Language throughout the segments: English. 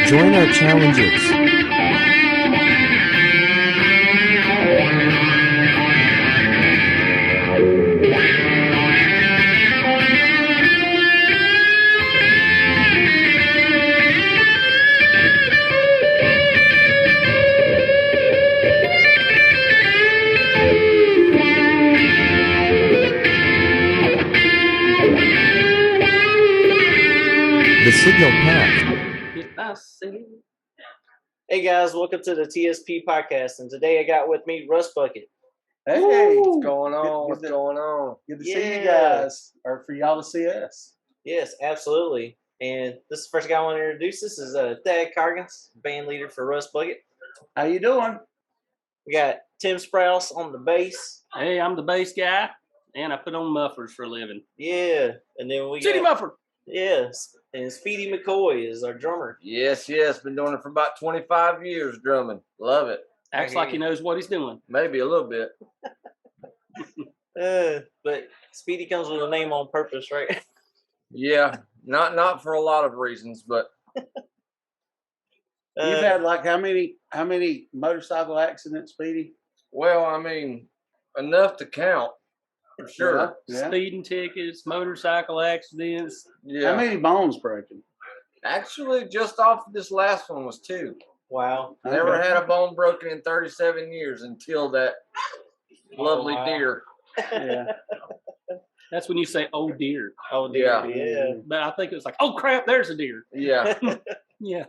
Join our challenges. The signal passed. Hey guys, welcome to the TSP podcast, and today I got with me Russ Bucket. Hey, what's going on? What's going on? Good to see you guys, or for y'all to see us. Yes, absolutely. And this is the first guy I want to introduce. This is Thad Cargins, band leader for Russ Bucket. How you doing? We got Tim Sprouse on the bass. Hey, I'm the bass guy, and I put on mufflers for a living. Yeah, and then we City got muffler. Yes, and Speedy McCoy is our drummer. Yes. Been doing it for about 25 years, drumming. Love it. Acts like he knows what he's doing. Maybe a little bit. But Speedy comes with a name on purpose, right? Yeah, not for a lot of reasons, but You've had like how many motorcycle accidents, Speedy? well, I mean, enough to count for sure. Yeah. Speeding tickets, motorcycle accidents. Yeah. How many bones broken? Actually, just off of this last one was 2. Wow. Never had a bone broken in 37 years until that lovely deer. Yeah. That's when you say, "Oh dear." Oh dear. Yeah. Yeah. But I think it was like, "Oh crap, there's a deer." Yeah. Yeah,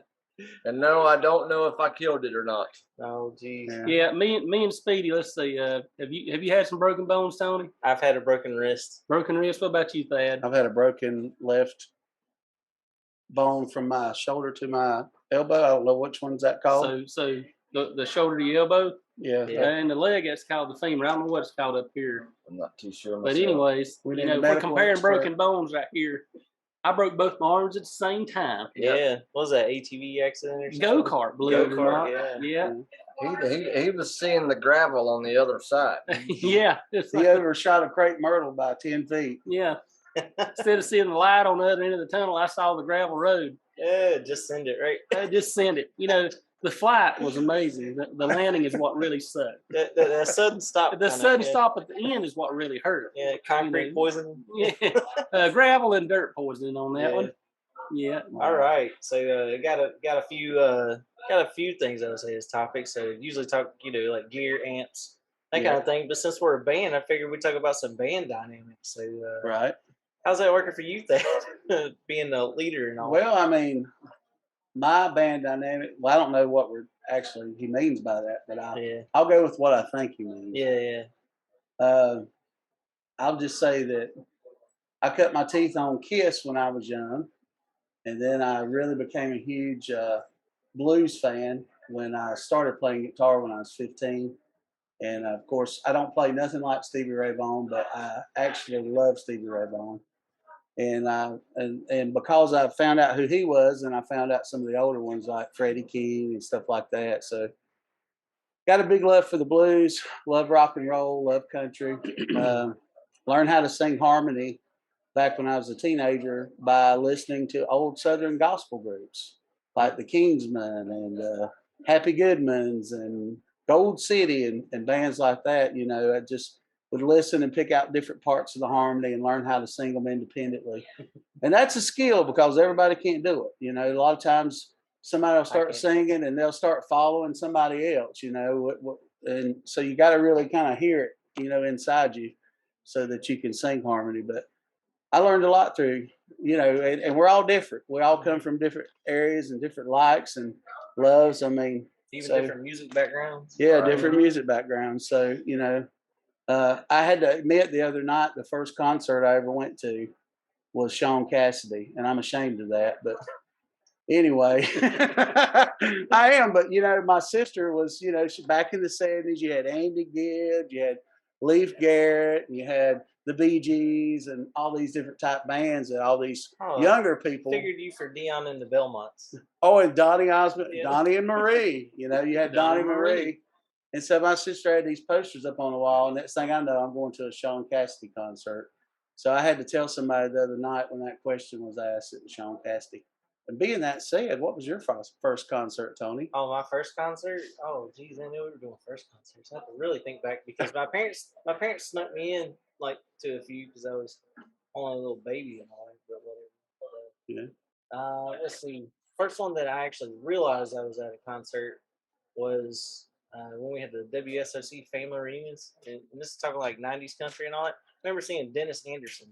And no, I don't know if I killed it or not. Oh geez. yeah. Me and Speedy. Let's see. Have you had some broken bones, Tony? I've had a broken wrist. Broken wrist. What about you, Thad? I've had a broken left bone from my shoulder to my elbow. I don't know which one's that called. So the shoulder to your elbow, Yeah. and the leg. That's called the femur. I don't know what it's called up here. I'm not too sure But myself. anyways, We you need a know, we're medical comparing expert. broken bones right here. I broke both my arms at the same time. Yeah. What was that, ATV accident or something? Go kart, believe it or Go-kart, not. yeah. He was seeing the gravel on the other side. Yeah. It's He like, overshot a crepe myrtle by 10 feet. yeah. Instead of seeing the light on the other end of the tunnel, I saw the gravel road. Yeah, just send it, right? I just sent it. You know, the flight was amazing. The landing is what really sucked. That sudden stop. The kinda, sudden yeah. stop at the end is what really hurt. Yeah, concrete You know. poisoning. Yeah. Gravel and dirt poisoning on that Yeah. one. Yeah. All right, so got a few things I would say as topics. So usually talk, like gear, amps, that kind of thing. But since we're a band, I figured we'd talk about some band dynamics. So Right. how's that working for you, Thad? Being the leader and all. Well, I mean, my band dynamic. Well, I don't know what he means by that, but I'll go with what I think he means. Yeah. I'll just say that I cut my teeth on Kiss when I was young, and then I really became a huge blues fan when I started playing guitar when I was 15. And of course, I don't play nothing like Stevie Ray Vaughan, but I actually love Stevie Ray Vaughan. And because I found out who he was, and I found out some of the older ones like Freddie King and stuff like that. So got a big love for the blues, love rock and roll, love country. Learned how to sing harmony back when I was a teenager by listening to old Southern gospel groups like the Kingsmen and Happy Goodmans and Gold City and bands like that. I just would listen and pick out different parts of the harmony and learn how to sing them independently. And that's a skill because everybody can't do it. A lot of times somebody will start singing and they'll start following somebody else, and so you got to really kind of hear it, inside you so that you can sing harmony. But I learned a lot through, and we're all different. We all come from different areas and different likes and loves. I mean, Even different music backgrounds. yeah, Right. different music backgrounds. So, I had to admit the other night, the first concert I ever went to was Sean Cassidy, and I'm ashamed of that. But anyway, I am. But, my sister was, back in the 70s, you had Andy Gibb, you had Leif Garrett, and you had the Bee Gees and all these different type bands and all these younger people. Figured you for Dion and the Belmonts. Oh, and Donnie Osmond, Yeah. Donnie and Marie. You had Donnie Marie. And so my sister had these posters up on the wall. And next thing I know, I'm going to a Sean Cassidy concert. So I had to tell somebody the other night when that question was asked, it was Sean Cassidy. And being that said, what was your first concert, Tony? Oh, my first concert? Oh, geez, I knew we were doing first concerts. I have to really think back because my parents snuck me in like to a few because I was only a little baby and all that, but whatever. Let's see. First one that I actually realized I was at a concert was when we had the WSOC family reunions, and this is talking like '90s country and all that. I remember seeing Dennis Anderson.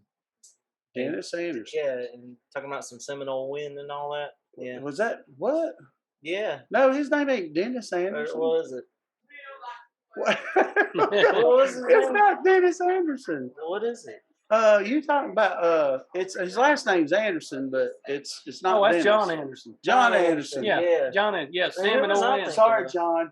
Dennis Anderson. Yeah, and talking about some Seminole wind and all that. Yeah, Was that what? yeah. No, his name ain't Dennis Or Anderson. what was it? What? What was his It's name? not Dennis Anderson. What is it? You talking about it's his last name's Anderson, but it's not. Oh, that's Dennis. John Anderson. John Anderson. Yeah, Yeah. John. Yeah, Who Salmon was I Oil. thinking? Sorry, John.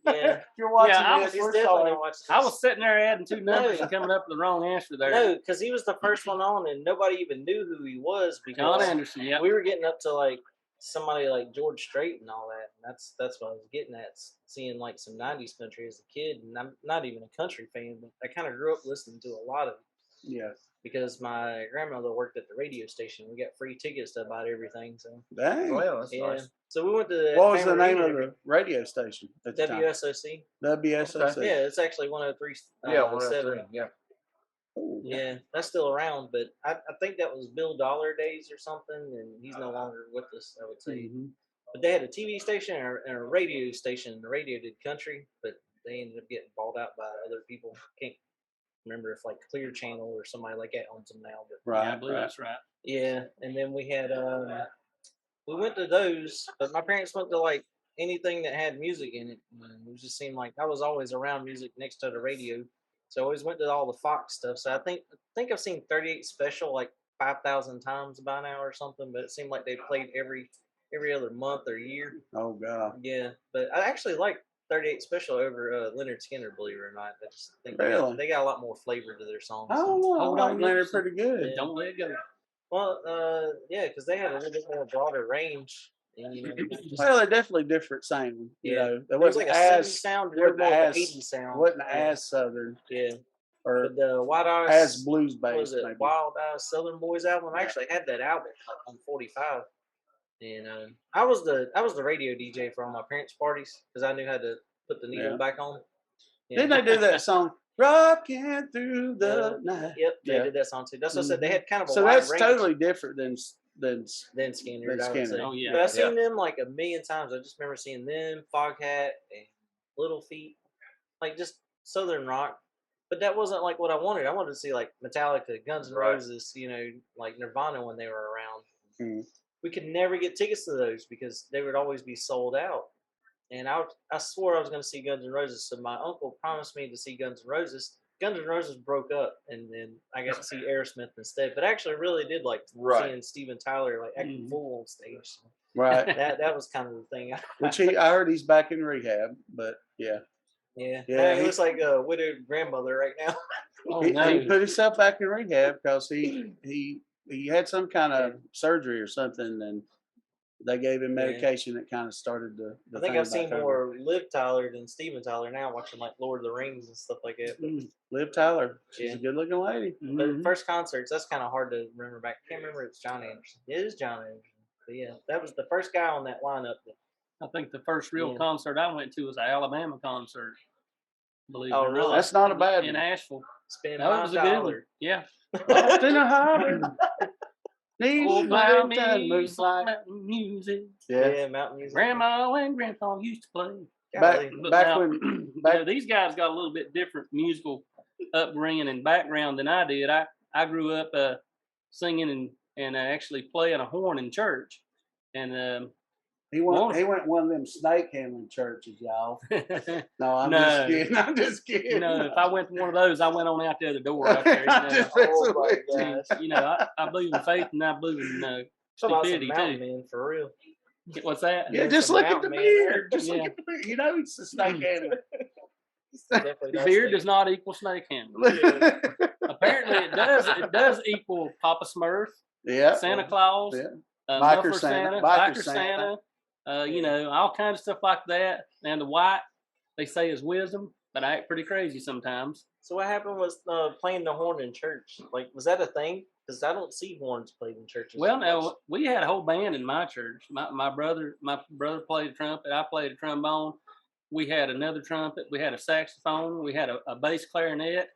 Yeah. If you're watching I this, He's we're definitely sorry. not watching I this. was sitting there adding two numbers and coming up with the wrong answer there. No, because he was the first one on, and nobody even knew who he was John because Anderson. Yeah. we were getting up to like somebody like George Strait and all that. And that's what I was getting at, seeing like some '90s country as a kid, and I'm not even a country fan, but I kind of grew up listening to a lot of it Yeah. because my grandmother worked at the radio station. We got free tickets to about everything, so Dang. Well, that's yeah. nice. So we went to the What was the family name of reunion. the radio station at the time? WSOC? WSOC. Yeah, it's actually 103. Yeah, 7. 103. Yeah. Ooh. Yeah, that's still around, but I think that was Bill Dollar days or something, and he's no longer with us, I would say. Mhm. But they had a TV station and a radio station. The radio did country, but they ended up getting bought out by other people. Can't remember if like Clear Channel or somebody like that owns them now. But Right. Yeah, I believe right. that's right. yeah, and then we had we went to those, but my parents went to like anything that had music in it. And it just seemed like I was always around music next to the radio, so I always went to all the Fox stuff. So I think I've seen 38 Special like 5,000 times by now or something, but it seemed like they played every other month or year. Oh God. Yeah, but I actually like 38 Special over Leonard Skinner, believe it or not. I just think Really? they got a lot more flavor to their songs. I don't know. Hold I on, like Leonard Anderson. pretty good. Yeah. Don't let it go. Well, yeah, because they had a little bit more broader range. And, you know, just, Well, they're definitely different sounding. You Yeah. know, they there was wasn't like a 70s as sound, wasn't more of an as 80s sound. wasn't yeah. as southern Yeah, or but the White Eyes, as blues what was based. it, Maybe. Wild Eyes Southern Boys album. I Yeah. actually had that album on 45. And I was the radio DJ for all my parents' parties because I knew how to put the needle Yeah. back on. Didn't they do that song "Rocking Through the Night"? Yep, they Yeah. did that song too. That's what I said. They had kind of a So wide that's range totally different than than Skinner. Than I would Skinner. say. Oh, yeah. But I've seen them like a million times. I just remember seeing them, Foghat, and Little Feat, like just Southern rock. But that wasn't like what I wanted. I wanted to see like Metallica, Guns N' Right. Roses, you know, like Nirvana when they were around. Mhm. We could never get tickets to those because they would always be sold out. And I swore I was going to see Guns N' Roses. So my uncle promised me to see Guns N' Roses. Guns N' Roses broke up, and then I got to see Aerosmith instead. But I actually really did like Right. seeing Steven Tyler like acting Mhm. fool on stage. So right? that was kind of the thing. Which I heard he's back in rehab, but yeah, Yeah, Yeah, he he- looks like a widowed grandmother right now. Oh, he no. put himself back in rehab because he had some kind of surgery or something, and they gave him Yeah. medication that kind of started the I think thing I've seen back over. more Liv Tyler than Steven Tyler now, watching like Lord of the Rings and stuff like that. But, Liv Tyler, she's Yeah. a good looking lady. but Mhm. first concerts, that's kind of hard to remember back. Can't remember if it's John Anderson. It is John Anderson. But yeah, that was the first guy on that lineup. I think the first real Yeah. concert I went to was an Alabama concert. Believe it Oh, or really? not. That's not a bad In one. Asheville. Spend That was a good one. $5. Yeah. Lost in a holler, needs Oh, to buy live time me moves some like mountain music. yeah. Yeah, mountain music. Grandma and Grandpa used to play. Golly. But Back now, when you back know, these guys got a little bit different musical upbringing and background than I did. I grew up singing and actually playing a horn in church. And he went one of them snake handling churches, y'all. No, I'm just No. kidding. I'm just kidding. you know, if I went to one of those, I went on out the other door out there. I'm You know, just messing Oh my with you. gosh. you know I believe in faith and I believe in Talk about some stupidity mountain too. men for real. What's that? Yeah, There's just some look at the mountain man beard. there. Just look Yeah. at the beard. You know, it's a snake handler. Definitely The does beard think- does not equal snake handling. Apparently, it does. It does equal Papa Smurf, Yeah. Santa Claus, Yeah. Biker Biker Santa, Santa, Biker Biker Santa. Santa. You know, all kinds of stuff like that. And the white, they say is wisdom, but I act pretty crazy sometimes. So what happened was playing the horn in church. Like, was that a thing? Because I don't see horns played in churches. Well, much. now we had a whole band in my church. My brother played a trumpet. I played a trombone. We had another trumpet. We had a saxophone. We had a bass clarinet.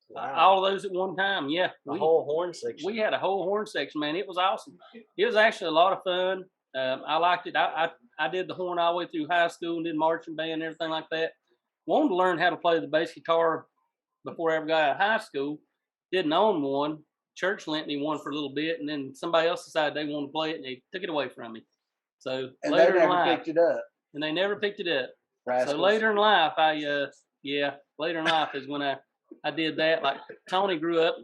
Wow. All of those at one time. Yeah, The whole horn section. we had a whole horn section, man. It was awesome. It was actually a lot of fun. I liked it. I did the horn all the way through high school and did marching band and everything like that. Wanted to learn how to play the bass guitar before I ever got out of high school. Didn't own one. Church lent me one for a little bit, and then somebody else decided they wanted to play it, and they took it away from me. So And they later in never life, picked it up. and they never picked it up. Rascals. So later in life, later in life is when I did that. Like Tony grew up,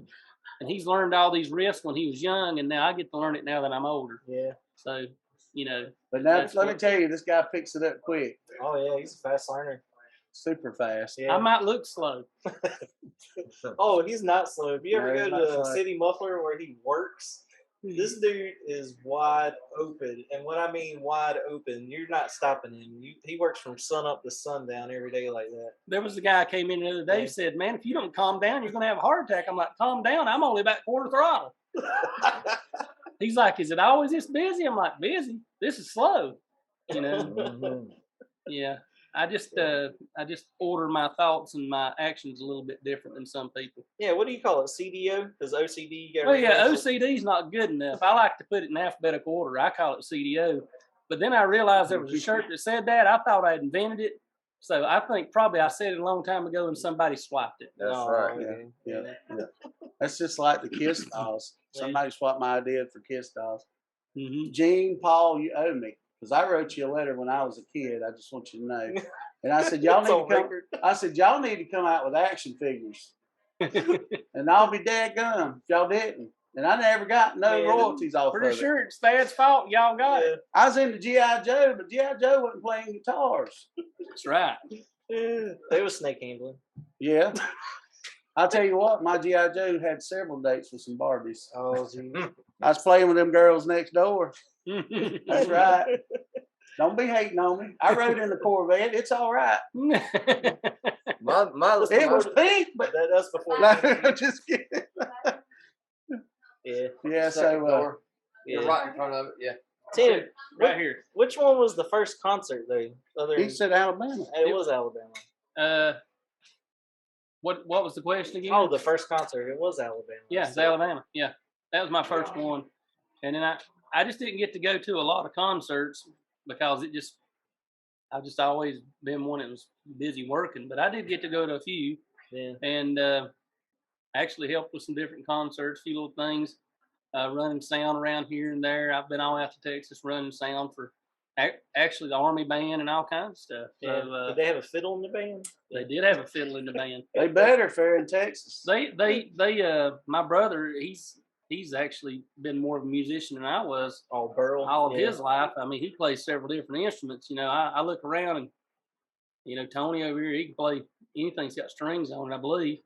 and he's learned all these riffs when he was young, and now I get to learn it now that I'm older. Yeah. So, you know, But now, That's let me what- tell you, this guy picks it up quick, Oh yeah, he's a fast learner. super fast. Yeah. I might look slow. Oh, he's not slow. If you ever No, go he's to not the slow. City Muffler where he works, this dude is wide open. And when I mean wide open, you're not stopping him. He works from sun up to sundown every day like that. There was a guy came in the other day, Yeah. said, "Man, if you don't calm down, you're gonna have a heart attack." I'm like, "Calm down. I'm only about quarter throttle." He's like, "Is it always this busy?" I'm like, "Busy. This is slow." You know. Mhm. Yeah. I just order my thoughts and my actions a little bit different than some people. Yeah, what do you call it? CDO? Because OCD. You Well, yeah, OCD is not good enough. I like to put it in alphabetical order. I call it CDO. But then I realized there was a shirt that said that. I thought I had invented it. So I think probably I said it a long time ago and somebody swiped it. That's Oh, right. okay. Yeah. That's just like the Kiss dolls. Somebody swapped my idea for Kiss dolls. Mm-hmm. Gene, Paul, you owe me. Because I wrote you a letter when I was a kid. I just want you to know. And I said, y'all It's need on to come. record. I said, y'all need to come out with action figures. And I'll be dadgum if y'all didn't. And I never got no Man, royalties off Pretty of it. sure it's Thad's fault. Y'all got it. I was into G.I. Joe, but G.I. Joe wasn't playing guitars. That's right. Yeah. They was snake handling. Yeah. I'll tell you what, my G.I. Joe had several dates with some Barbies. Oh, gee. I was playing with them girls next door. That's That's right. Don't be hating on me. I rode in the Corvette. It's all right. My It was pink, but That's before. no, just kidding. Yeah. Yeah, second so door. Yeah. You're right in front of it. Yeah. Tim, right here. which one was the first concert though? Other he than, said Alabama. it was Alabama. What was the question again? Oh, the first concert. It was Alabama. Yeah, it's Alabama. Yeah, that was my first one, and then I just didn't get to go to a lot of concerts because I've just always been one that was busy working. But I did get to go to a few, Yeah. and actually helped with some different concerts, a few little things, running sound around here and there. I've been all out to Texas running sound for actually the Army band and all kinds of stuff. Yeah. So Did they have a fiddle in the band? they did have a fiddle in the band. They better fair in Texas. My brother, he's actually been more of a musician than I was Oh, Burl. all of Yeah. his life. I mean, he plays several different instruments. You know, I look around and, you know, Tony over here, he can play anything that's got strings on it, I believe.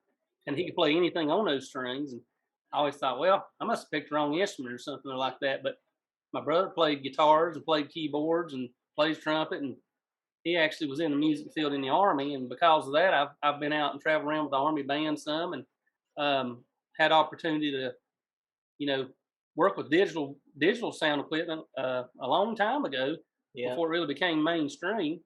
And he can play anything on those strings. And I always thought, well, I must have picked the wrong instrument or something like that. But my brother played guitars and played keyboards and plays trumpet. And he actually was in the music field in the Army. And because of that, I've been out and traveled around with the Army band some and had opportunity to, you know, work with digital sound equipment a long time ago Yeah. before it really became mainstream.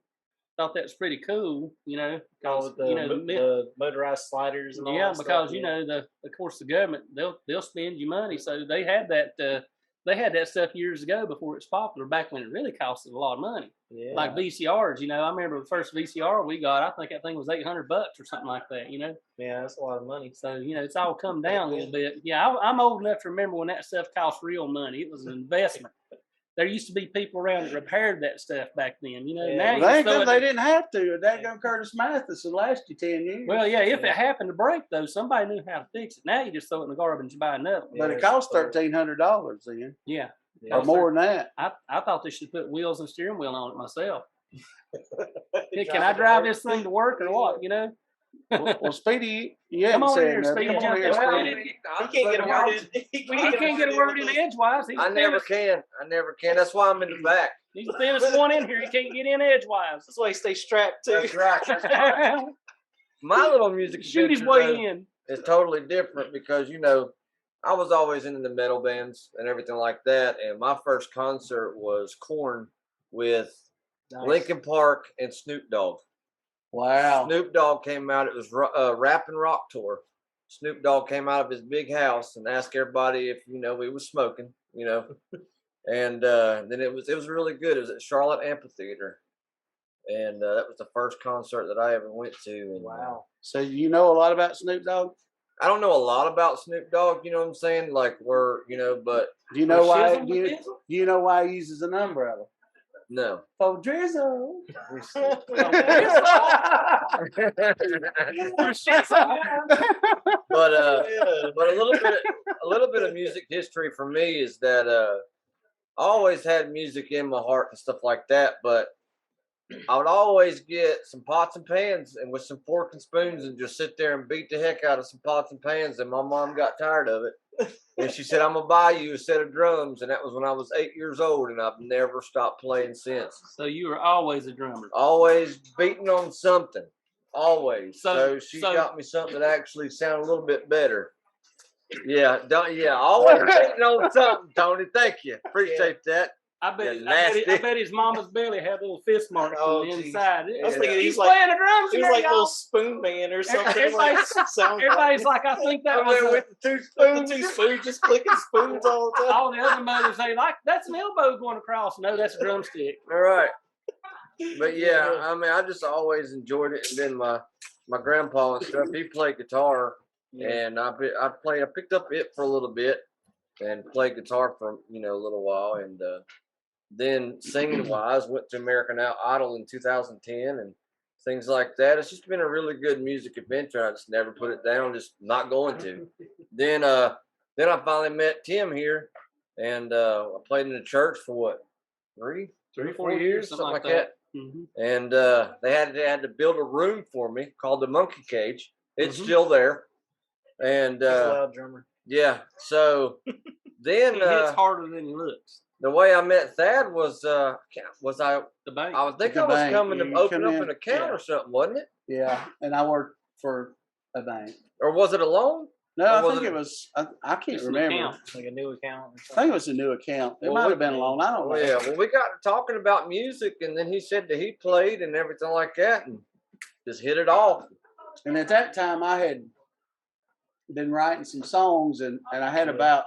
Thought that was pretty cool, you know. Oh, with the, you know, the motorized sliders and all yeah, that stuff, because you yeah. know of course the government they'll spend you money, so they had that stuff years ago before it's popular. Back when it really costed a lot of money, Yeah. like VCRs. You know, I remember the first VCR we got. I think that thing was $800 or something like that. You know, Yeah, that's a lot of money. so you know it's all come down a little bit. Yeah, I'm old enough to remember when that stuff cost real money. It was an investment. There used to be people around that repaired that stuff back then. You know, Yeah. now you They, just throw it- they didn't have to. That gonna Curtis Mathis will last you 10 years. Well, yeah, if it happened to break though, somebody knew how to fix it. Now you just throw it in the garbage and buy another one. but Yeah, it cost so- $1,300 then, Yeah. Yeah. or more than that. I thought they should put wheels and steering wheel on it myself. Hey, can Drive I it drive to this thing to work or what? You know? Well, Speedy, you Come haven't on said here, nothing. Speedy, Come on jump here, in. Well, Speedy. He can't get a word in. He can't get a word in edgewise. He's I the never thinnest, can. I never can. That's why I'm in the back. he's the thinnest one in here. He can't get in edgewise. That's why he stays strapped too. That's right. My little music Shoot his adventure, way though, in. is totally different because, you know, I was always into the metal bands and everything like that. And my first concert was Korn with Nice. Linkin Park and Snoop Dogg. Wow. Snoop Dogg came out. It was Rap and Rock tour. Snoop Dogg came out of his big house and asked everybody if we was smoking, and then it was really good. It was at Charlotte Amphitheater, and that was the first concert that I ever went to. And, Wow. So you know a lot about Snoop Dogg? I don't know a lot about Snoop Dogg. You know what I'm saying? Like but Do you know why? Shizzle Do with you, this? do you know why he uses an umbrella? no. For drizzle. But Yeah. but a little bit of music history for me is that I always had music in my heart and stuff like that, but I would always get some pots and pans and with some fork and spoons and just sit there and beat the heck out of some pots and pans, and my mom got tired of it. And she said, "I'm gonna buy you a set of drums," and that was when I was 8 years old, and I've never stopped playing since. So you were always a drummer. Always beating on something. Always. So she So- got me something that actually sounded a little bit better. Yeah, always beating on something, Tony. Thank you. Appreciate that. I bet, Yeah, I nasty. bet his mama's belly had little fist marks Oh, on the geez. inside. I was thinking He's he's like playing the drums. he in was there, like a little y'all. spoon man or something. Everybody's- like, sounds Everybody's like, I think that I'm was there with the two with spoons. the two spoons, just clicking spoons all the time. all the other mothers say, like, that's an elbow going across. No, that's a drumstick. All right. But yeah, I mean, I just always enjoyed it. And then my grandpa and stuff, he played guitar, and I picked up it for a little bit, and played guitar for a little while, and then singing wise, went to American Idol in 2010 and things like that. It's just been a really good music adventure. I just never put it down, just not going to. Then I finally met Tim here, and I played in the church for what, 3, 4 years, something like that. Mhm. And they had to build a room for me called the Monkey Cage. It's Mhm. still there, and He's a loud drummer. yeah. So then He hits harder than he looks. the way I met Thad was I The bank. think The I was bank. coming to You open come up in, an account yeah. or something, wasn't it? Yeah, and I worked for a bank. Or was it a loan? No, Or I was think it- it was. I can't Just an remember. account. Like a new account or I think something. it was a new account. It Well, might we- have been a loan. I don't know. Oh yeah. Well, we got to talking about music, and then he said that he played and everything like that, and just hit it off. And at that time, I had been writing some songs, and I had about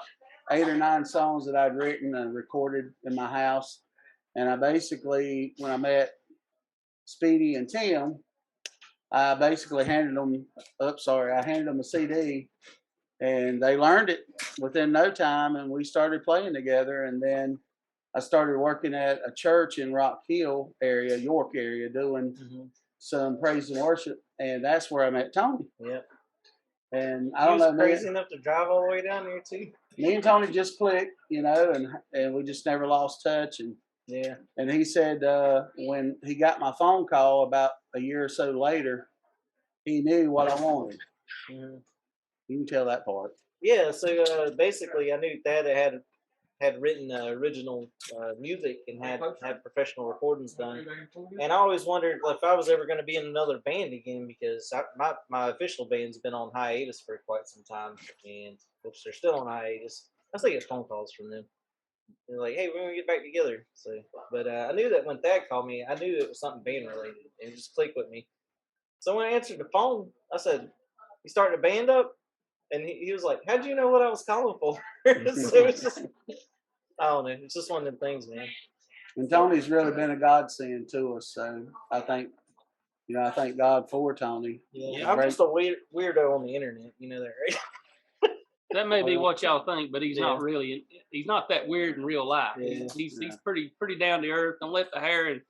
8 or 9 songs that I'd written and recorded in my house. And I basically, when I met Speedy and Tim, I basically handed them. I handed them a CD, and they learned it within no time, and we started playing together. And then I started working at a church in Rock Hill area, York area, doing some praise and worship, and that's where I met Tony. Yep. And I I don't was know, crazy enough to drive all the way down there too. me and Tony just clicked, and we just never lost touch. Yeah. And he said when he got my phone call about a year or so later, he knew what I wanted. Mhm. You can tell that part. Yeah. So basically, I knew Thad had written original music and had professional recordings done. And I always wondered if I was ever going to be in another band again, because my official band's been on hiatus for quite some time, and which they're still on hiatus. I still get phone calls from them. They're like, "Hey, we're gonna get back together." So, but I knew that when Thad called me, I knew it was something band related, and it just clicked with me. So when I answered the phone, I said, "You starting a band up?" And he was like, "How'd you know what I was calling for?" So it's just, I don't know. It's just one of them things, man. And Tony's really been a godsend to us. So I thank God for Tony. Yeah, I'm just a weirdo on the internet. You know that, right? That may be what y'all think, but he's not Yeah. really. He's not that weird in real life. Yeah. He's pretty down to earth. Don't let the hair and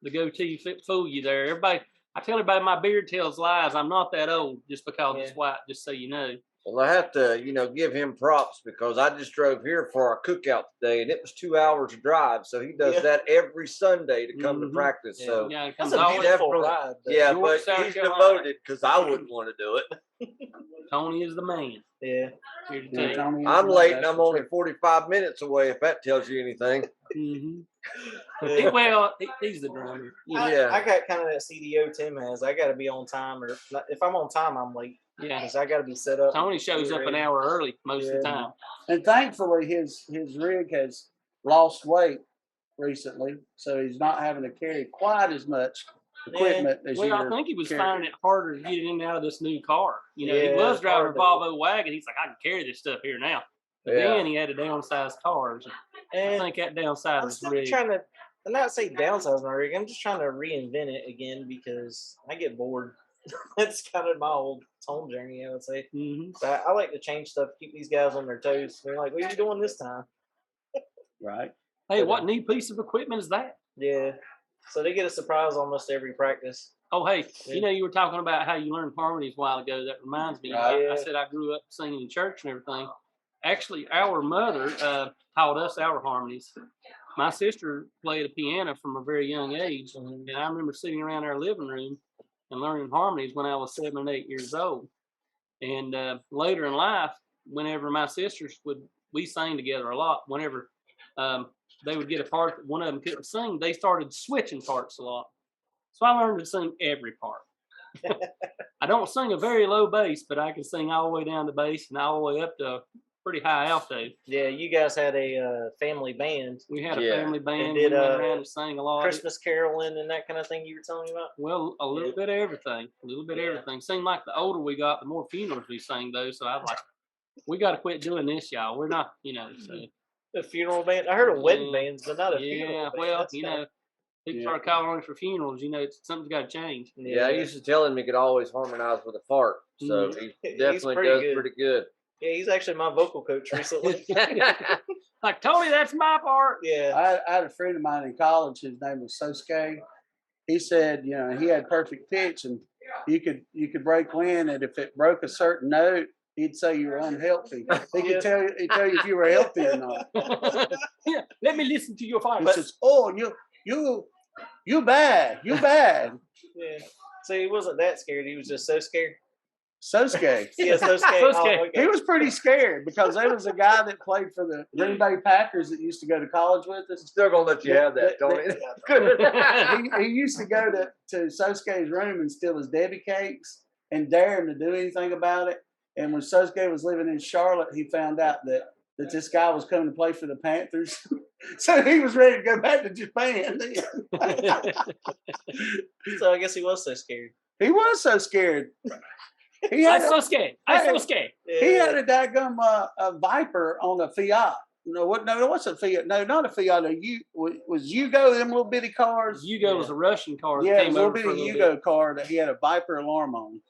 the goatee fool you there. Everybody, I tell everybody my beard tells lies. I'm not that old just because it's white. Just so you know. Well, I have to, give him props because I just drove here for our cookout today, and it was 2 hours drive. So he does that every Sunday to come to practice. Yeah. So Yeah, it That's comes a always. beautiful definitely- ride. though. yeah, York, but South he's Carolina. devoted because I wouldn't want to do it. Tony is the man. Yeah. Here to Yeah, tell you. Tony is I'm the late man, and that's I'm for only sure. 45 minutes away. If that tells you anything. Yeah. Well, he's the drummer. I Yeah. got kind of that CDO Tim has. I got to be on time, or if I'm on time, I'm late. Yeah. because I got to be set up. Tony shows up an hour early most of the Yeah. time. And thankfully, his rig has lost weight recently, so he's not having to carry quite as much equipment as Well, you I were think he was carrying. finding it harder to get in and out of this new car. You know, he Yeah, was it's driving a hard to- Volvo wagon. He's like, I can carry this stuff here now. But Yeah. then he had to downsize cars. I And think that downsized I'm his still rig. trying to. I'm not saying downsize my rig. I'm just trying to reinvent it again because I get bored. That's kind of my old home journey, I would say. Hmm. So I like to change stuff, keep these guys on their toes. They're like, "What are you doing this time?" Right. Hey, what new piece of equipment is that? Yeah. So they get a surprise almost every practice. Oh, hey, Yeah. you know, you were talking about how you learned harmonies a while ago. That reminds me. Right. I said I grew up singing in church and everything. Actually, our mother taught us our harmonies. My sister played the piano from a very young age, and I remember sitting around our living room and learning harmonies when I was 7 and 8 years old. And later in life, whenever my sisters we sang together a lot. Whenever they would get a part that one of them couldn't sing, they started switching parts a lot. So I learned to sing every part. I don't sing a very low bass, but I can sing all the way down to bass and all the way up to a pretty high alto. Yeah, you guys had a family band, We had a Yeah. family band. did, We went around and sang a lot. Christmas caroling and that kind of thing you were telling me about. Well, a little bit of everything. A little bit of everything. Seemed like the older we got, the more funerals we sang though. So I was like, we got to quit doing this, y'all. We're not, you know. So A funeral band. I heard of wedding Yeah. bands, but not a funeral yeah, band. well, That's you kinda- know, people Yeah. start calling us for funerals. You know, something's got to change. Yeah, I used to tell him he could always harmonize with a fart, so he He's definitely pretty does good. pretty good. Yeah, he's actually my vocal coach recently. Like, Tony, that's my part. Yeah. I had a friend of mine in college. His name was Sosuke. He said, you know, he had perfect pitch, and you could break wind, and if it broke a certain note, he'd say you were unhealthy. He Yeah. could tell you if you were healthy or not. Yeah, let me listen to your He fart. says, "Oh, you bad, you bad." Yeah. So he wasn't that scared. He was just so scared. Sosuke. Yeah, so scared. Sosuke. Oh, okay. He was pretty scared because there was a guy that played for the Green Bay Packers that used to go to college with us. Still gonna let you have that, Tony. He used to go to Sosuke's room and steal his Debbie cakes and dare him to do anything about it. And when Sosuke was living in Charlotte, he found out that this guy was coming to play for the Panthers. So he was ready to go back to Japan. So I guess he was so scared. He was so scared. He I'm had, so scared. I'm so scared. he had a daggum a Viper on a Fiat. No, what's a Fiat? No, not a Fiat. Was Yugo, them little bitty cars? Yugo was a Russian car. that Yeah, it came was a little over for bitty little Yugo car that he had a Viper alarm on.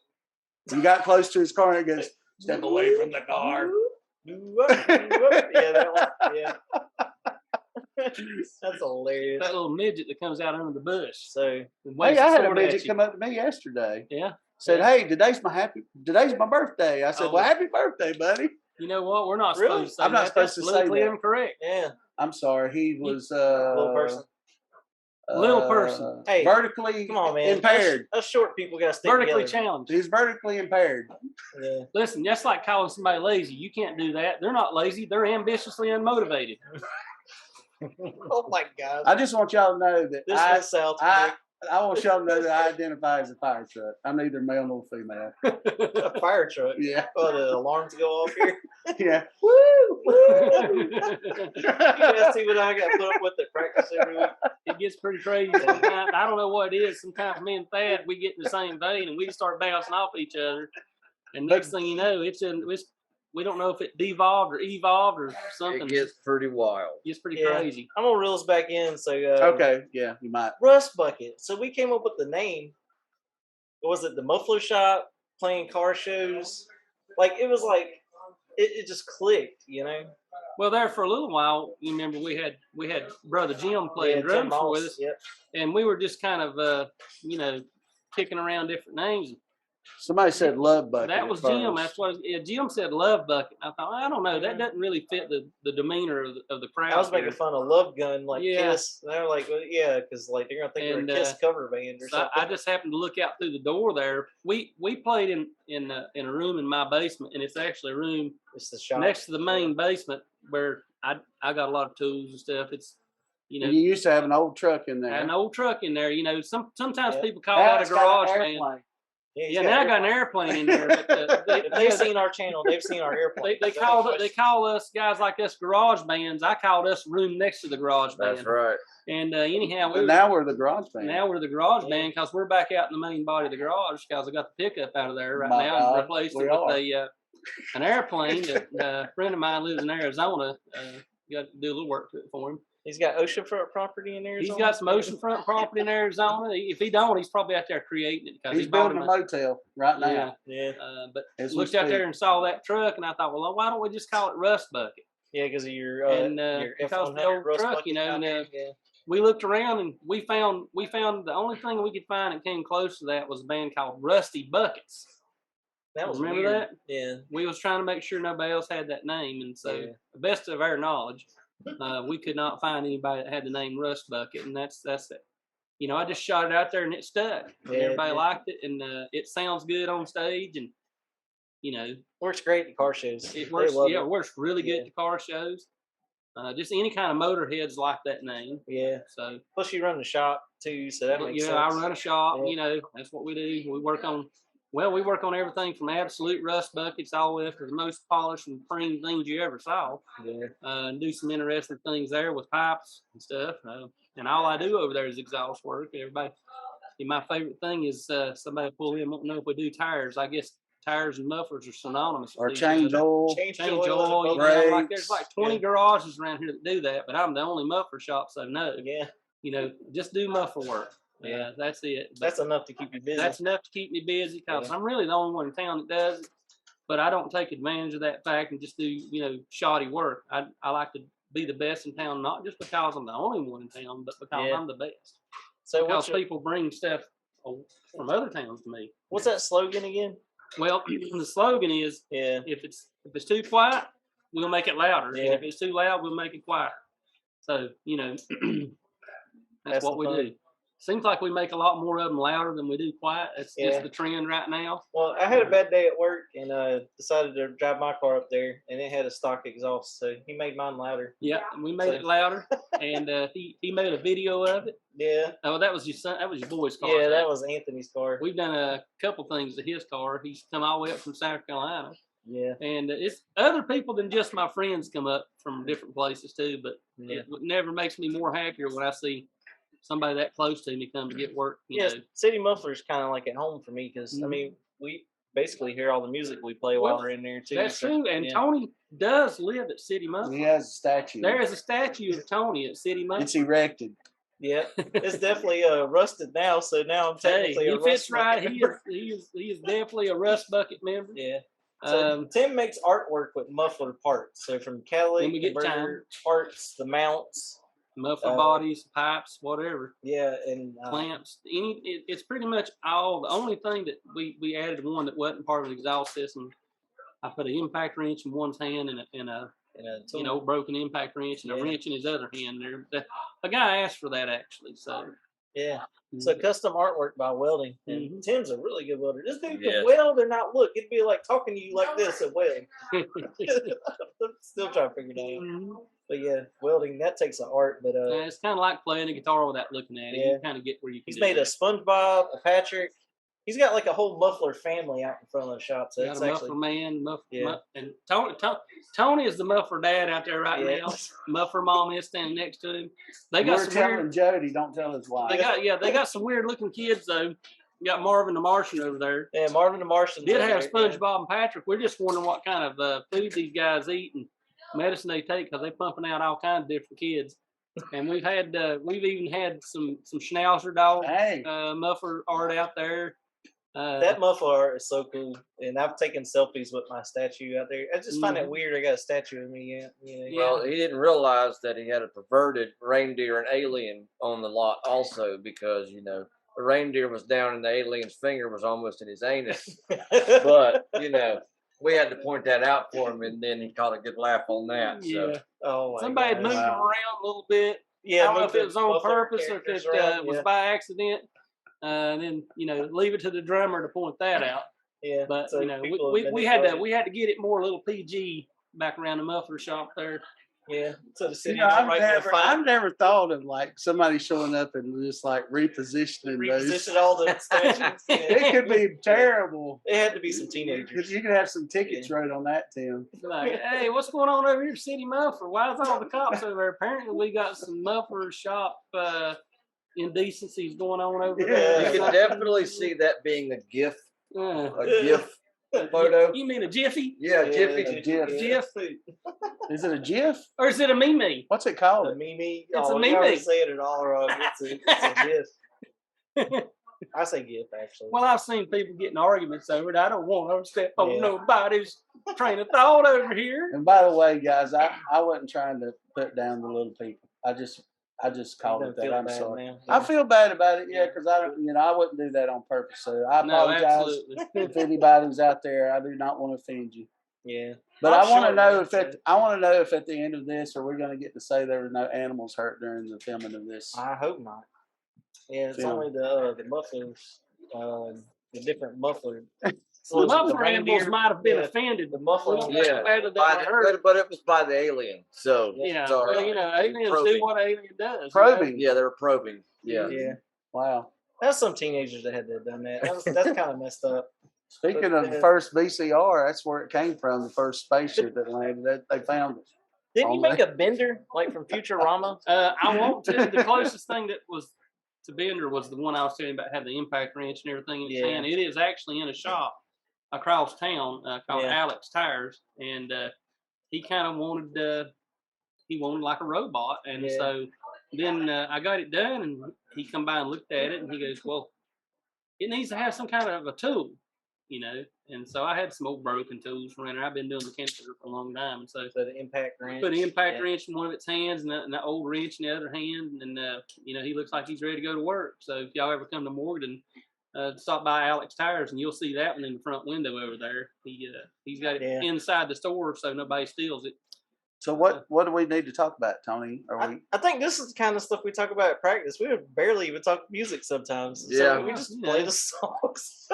You got close to his car and it goes, "Step away from the car." Yeah, that one. Yeah. That's hilarious. That little midget that comes out under the bush. So and Hey, waves I his had a sword at midget you. come up to me yesterday. Yeah. Said, Yeah. "Hey, today's my birthday." I said, Oh. "Well, happy birthday, buddy." You know what? We're not Really? supposed to say I'm not that. supposed That's to say politically that. incorrect. yeah, I'm sorry. He was little person. Little person. Hey, vertically Come on, man. impaired. Us short people gotta stick Vertically together. challenged. He's vertically impaired. Yeah. Listen, that's like calling somebody lazy. You can't do that. They're not lazy. They're ambitiously unmotivated. Oh my gosh. I just want y'all to know that This went south. I want y'all to know that I identify as a fire truck. I'm neither male nor female. a fire truck. Yeah, Oh, the alarms go off here. yeah. You guys see what I got put up with at practice every week? It gets pretty crazy sometimes. I don't know what it is. Sometimes me and Thad, we get in the same vein and we start bouncing off each other. And next thing you know, we don't know if it devolved or evolved or something. It gets pretty wild. It's pretty Yeah. crazy. I'm gonna reel us back in. So Okay, yeah, you might. Rust Bucket. So we came up with the name. Was it the muffler shop playing car shows? Like it was like it just clicked, you know. Well, there for a little while, you remember we had brother Jim playing Yeah, Tim drums Moss, with us, Yep. and we were just kind of kicking around different names. Somebody said love bucket. That at was Jim. first. That's what Jim said. Love bucket. I thought I don't know. That doesn't really fit the demeanor of the crowd. I was making here. fun of Love Gun, like Yeah. Kiss. And they were like, well, yeah, because like they're gonna think And, we're a Kiss cover band or So something. I just happened to look out through the door there. We played in a room in my basement, and it's actually a room It's the shop next to the main basement where I got a lot of tools and stuff. It's And you used to have an old truck in there. an old truck in there. Sometimes Yeah. people call Now that a it's got an garage band. airplane. Yeah, he's Yeah, got now I got an airplane. airplane in there. But If they've seen our channel, they've seen our airplane. they call us guys like us garage bands. I called us room next to the garage band. That's right. And anyhow, But now we're the garage band. now we're the garage band because we're back out in the main body of the garage because I got the pickup out of there right My now God, and replaced we it with are. an airplane that a friend of mine lives in Arizona. Got to do a little work to it for him. He's got oceanfront property in Arizona. He's got some oceanfront property in Arizona. If he don't, he's probably out there creating it because He's building a motel right now. Yeah. Yeah, But As we looked out speak. there and saw that truck, and I thought, well, why don't we just call it Rust Bucket? yeah, because of your And, your because F100 the old rust truck, bucket you know, down and, there, yeah. We looked around and we found the only thing we could find that came close to that was a band called Rusty Buckets. That was Remember weird. that? Yeah. We was trying to make sure nobody else had that name, and so Yeah. the best of our knowledge, we could not find anybody that had the name Rust Bucket, and that's it. You know, I just shot it out there and it stuck. And Yeah, everybody yeah. liked it, and it sounds good on stage, and you know, Works great at car shows. it They works. love Yeah, it. it works really good Yeah. at the car shows. Just any kind of motorheads like that name. Yeah. So Plus, you run the shop too, so that makes yeah, sense. I run a shop. Yeah. You know, that's what we do. We work on everything from absolute rust buckets all the way up to the most polished and preen things you ever saw. Yeah. And do some interesting things there with pipes and stuff. And all I do over there is exhaust work. Everybody, my favorite thing is somebody pull in, won't know if we do tires. I guess tires and mufflers are synonymous. Or with each change other. oil. Change Change oil oil. in You the know, boat. like there's like 20 Yeah. garages around here that do that, but I'm the only muffler shop, so no. Yeah. You know, just do muffler work. Yeah. That's it. But That's enough to keep you busy. that's enough to keep me busy because Yeah. I'm really the only one in town that does it. But I don't take advantage of that fact and just do, you know, shoddy work. I like to be the best in town, not just because I'm the only one in town, but because Yeah. I'm the best. so Because people bring stuff from other towns to me. what's that slogan again? Well, the slogan is Yeah. if it's too quiet, we'll make it louder. And Yeah. if it's too loud, we'll make it quieter. So, you know, that's what the we fun. do. Seems like we make a lot more of them louder than we do quiet. That's Yeah. just the trend right now. Well, I had a bad day at work and decided to drive my car up there, and it had a stock exhaust, so he made mine louder. Yeah, and we made it louder, and he made a video of it. Yeah. Oh, that was your son. That was your boy's car. Yeah, so that was Anthony's car. We've done a couple things to his car. He's come all the way up from South Carolina, Yeah. and it's other people than just my friends come up from different places too. But Yeah. it never makes me more happier when I see somebody that close to me come to get work. You Yes, know. City Muffler's kind of like at home for me because I Mhm. mean we basically hear all the music we play while Well, we're in there too. That's so, true. And yeah. Tony does live at City Muffler. He has a statue. There is a statue of Tony at City Muffler. It's erected. Yeah, it's definitely rusted now. So now I'm Hey, technically he a fits rust right. bucket He member. is definitely a Rust Bucket member. Yeah. So Tim makes artwork with muffler parts. So from When Cali, we the get time. burger parts, the mounts. Muffler bodies, pipes, whatever, Yeah, and clamps. It's pretty much all. The only thing that we added one that wasn't part of the exhaust system. I put an impact wrench in one's hand and a tool. you know, broken impact wrench and a Yeah. wrench in his other hand. A guy asked for that actually. So Yeah. So custom artwork by welding. And Mhm. Tim's a really good welder. This dude can Yes. weld or not look. It'd be like talking to you like this at weld. I'm still trying to figure it out. But yeah, welding, that takes an art. But it's kind of like playing a guitar without looking at it. Yeah. You kind of get where you can. he's do made a that. SpongeBob, a Patrick. He's got like a whole muffler family out in front of the shop. So Got it's a actually muffler man, Yeah. and Tony is the muffler dad out there right Yeah. now. Muffler mom is standing next to him. They got We're some telling weird. Jody, don't tell his wife. They got some weird looking kids though. You got Marvin the Martian over there. Yeah, Marvin the Martian Did have SpongeBob and Patrick. We're just wondering what kind of food these guys eat and medicine they take because they're pumping out all kinds of different kids. And we've even had some Schnauzer dog Hey, muffler art out there. That muffler art is so cool, and I've taken selfies with my statue out there. I just find it Mhm. weird. I got a statue of me. Yeah. Well, he didn't realize that he had a perverted reindeer and alien on the lot also because, you know, the reindeer was down and the alien's finger was almost in his anus. But, you know, we had to point that out for him and then he caught a good laugh on that. So. Yeah. Oh my Somebody had gosh. moved Wow. around a little bit. Yeah, I don't know moved if it the was on muffler purpose or if characters it around, was yeah. by accident. And then, you know, leave it to the drummer to point that out. Yeah, But so you know, people have we been had to excited. we had to get it more a little PG back around the muffler shop there. Yeah. So the city You know, don't write me a fine. I've never thought of like somebody showing up and just like repositioning those. Reposition all the statues. Yeah. It could be terrible. It had to be some teenagers. You could have some tickets wrote on that, Tim. Like, hey, what's going on over here, City Muffler? Why is all the cops over there? Apparently, we got some muffler shop indecencies going on over there. You can definitely see that being a GIF, Uh, a GIF photo. you mean a jiffy? Yeah, A Jiffy. GIF. GIF? Is it a GIF? Or is it a meme? What's it The called? Mimi. It's a we Mimi. always say it all wrong. It's a GIF. I say GIF actually. Well, I've seen people getting arguments over it. I don't want to step on Yeah. nobody's train of thought over here. And by the way, guys, I wasn't trying to put down the little people. I just called You it don't that. feel I'm bad sorry. now. I feel bad about it, yeah, because I don't, I wouldn't do that on purpose. So I No, apologize absolutely. if anybody's out there. I do not want to offend you. Yeah. But I'm I want to sure know that's if it. I want to know if at the end of this, are we going to get to say there were no animals hurt during the filming of this? I hope not. Yeah, it's Film. only the mufflers, the different muffler. The muffler animals might have been offended. The muffler. Yeah. Better than By I heard. but it was by the alien. So Yeah, sorry. well, aliens Probing. do what alien does. Probing. Yeah, they were probing. Yeah. Yeah. Wow. That's some teenagers that had to have done that. That's kind of messed up. Speaking of the first VCR, that's where it came from. The first spaceship that landed. They found it. Didn't you Oh, make a bender like from Futurama? I want to. The closest thing that was to Bender was the one I was telling you about, had the impact wrench and everything in its Yeah. hand. It is actually in a shop across town called Yeah. Alex Tires, and he kind of wanted like a robot, and Yeah. so then I got it done, and he come by and looked at it, and he goes, "Well, it needs to have some kind of a tool, And so I had some old broken tools from around there. I've been doing mechanical for a long time, so So the impact wrench. put an impact yeah. wrench in one of its hands and the old wrench in the other hand, and he looks like he's ready to go to work. So if y'all ever come to Morgan, stop by Alex Tires, and you'll see that one in the front window over there. He's got it Yeah. inside the store so nobody steals it. So what do we need to talk about, Tony? Are we? I think this is the kind of stuff we talk about at practice. We would barely even talk music sometimes. Yeah. So we just play the songs.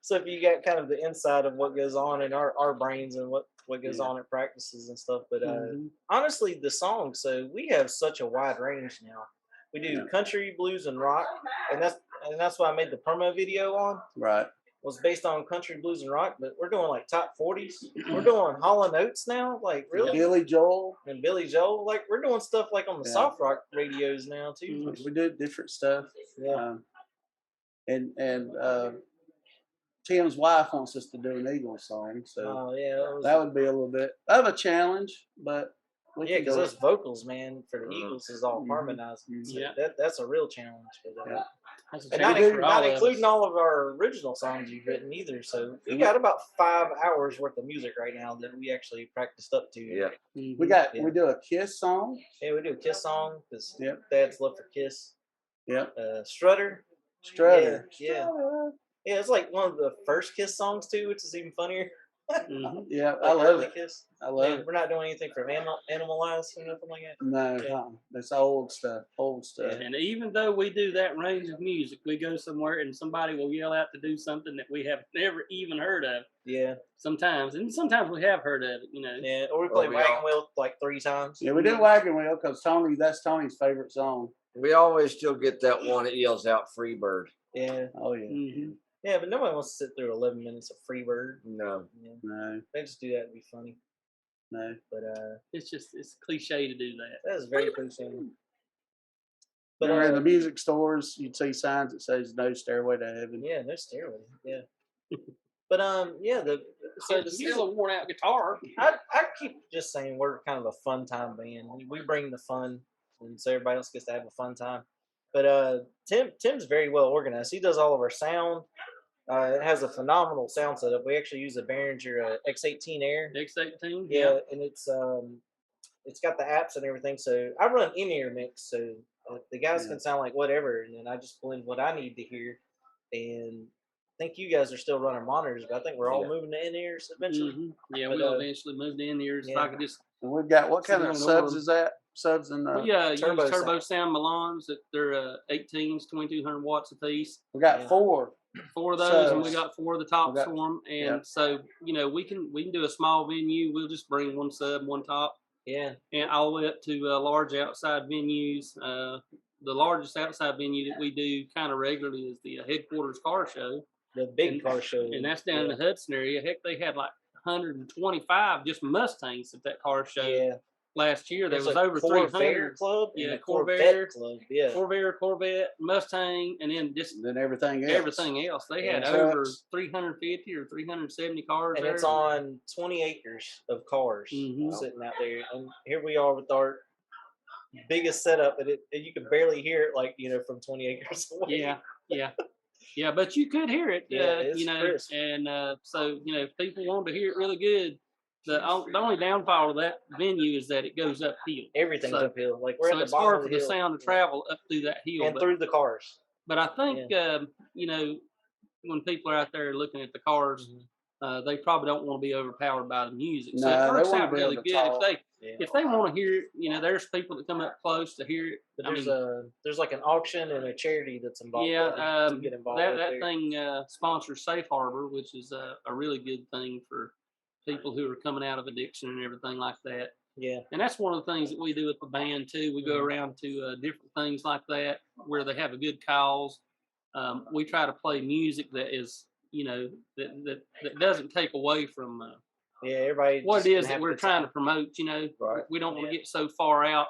So if you got kind of the inside of what goes on in our brains and what goes on at practices and stuff. But Mhm. honestly, the songs, so we have such a wide range now. We do country, blues, and rock, and that's what I made the promo video on. Right. Was based on country, blues, and rock, but we're doing like top 40s. We're doing Hall & Oates now, like really, Billy Joel. and Billy Joel. Like we're doing stuff like on the Yeah. soft rock radios now too. We do different stuff. Yeah. And Tim's wife wants us to do an Eagles song, so Oh yeah, that would be a little bit of a challenge, but we yeah, can because do those it. vocals, man, for the Eagles is all Mhm. harmonized. Mhm. So Yeah. that's a real challenge. But, Yeah. That's a and challenge for all not of including us. all of our original songs you've written either. So we Mhm. got about 5 hours worth of music right now that we actually practiced up to. Yeah. We got Yeah. we do a Kiss song. Yeah, we do a Kiss song because Yep. Dad's love for Kiss. Yep. Strutter. Strutter. Yeah. Yeah, it's like one of the first Kiss songs too, which is even funnier. Mhm. Yeah, Like I love early it. Kiss. I love Yeah, it. we're not doing anything from Animalize or nothing like that. No, Yeah. that's old stuff. Old stuff. Yeah. And even though we do that range of music, we go somewhere and somebody will yell out to do something that we have never even heard of. Yeah, Sometimes, and sometimes we have heard of it. yeah. Or we play we Wagon all- Wheel like 3 times. Yeah, we do Wagon Wheel because that's Tony's favorite song. We always still get that one that yells out "Freebird." Yeah, Oh yeah. Mm-hmm. yeah, but nobody wants to sit through 11 minutes of Freebird. No. Yeah, No, they just do that to be funny. no. But It's cliche to do that. that is very cliche. But Remember in the music stores, you'd see signs that says "No Stairway to Heaven." yeah, no stairway. Yeah. But yeah, So the still a worn out guitar. I keep just saying we're kind of a fun time band. We bring the fun, and so everybody else gets to have a fun time. But Tim's very well organized. He does all of our sound. It has a phenomenal sound setup. We actually use a Behringer X18 Air. X18. Yeah, and it's got the apps and everything. So I run in-ear mix, so the guys Yeah. can sound like whatever, and then I just blend what I need to hear. And I think you guys are still running monitors, but I think we're all Yeah. moving to in-ears eventually. Mm-hmm. Yeah, But, we'll eventually move to in-ears. If I yeah. could just, And we've got what kind of Sitting on subs the- is that? Subs and use Turbo Turbo Sound Milans that they're 18s, 2200 watts a piece. we got Yeah. 4. 4 of those, and we Subs. got 4 of the tops We got- for them. And yeah. so we can do a small venue. We'll just bring one sub, one top, Yeah. and all the way up to large outside venues. The largest outside venue that we do kind of regularly is the headquarters car show, The big And- car show. and that's down in yeah. the Hudson area. Heck, they had like 125 just Mustangs at that car show Yeah. last year. There There's was a over Corvair 300. Club and Yeah, a Corvair. Corvette Club. Yeah. Corvette, Mustang, and then just And then everything else. everything else. They had Yeah. over Trucks. 350 or 370 cars And there. it's on 20 acres of cars Mhm. sitting out there. And here we are with our biggest setup, and you can barely hear it, like, from 20 acres away. Yeah, but you could hear it, Yeah, it's crisp. and so if people want to hear it really good, the only downfall of that venue is that it goes uphill. Everything's So- uphill. Like we're So at the it's bottom hard of for the the hill. sound to travel up through that hill. and But, through the cars. but I think when people are out there looking at the cars, they probably don't want to be overpowered by the music. So No, it they works wanna out be able really to good talk. Yeah. if they want to hear it. There's people that come up close to hear it. But I there's mean, there's like an auction and a charity that's involved. yeah, to get involved that with that there. thing sponsors Safe Harbor, which is a really good thing for people who are coming out of addiction and everything like that. Yeah. And that's one of the things that we do with the band too. We go around to different things like that where they have a good cause. We try to play music that is, that doesn't take away from Yeah, everybody. what just it can is have that a we're good trying time. to promote. Right. We don't want to get so far out.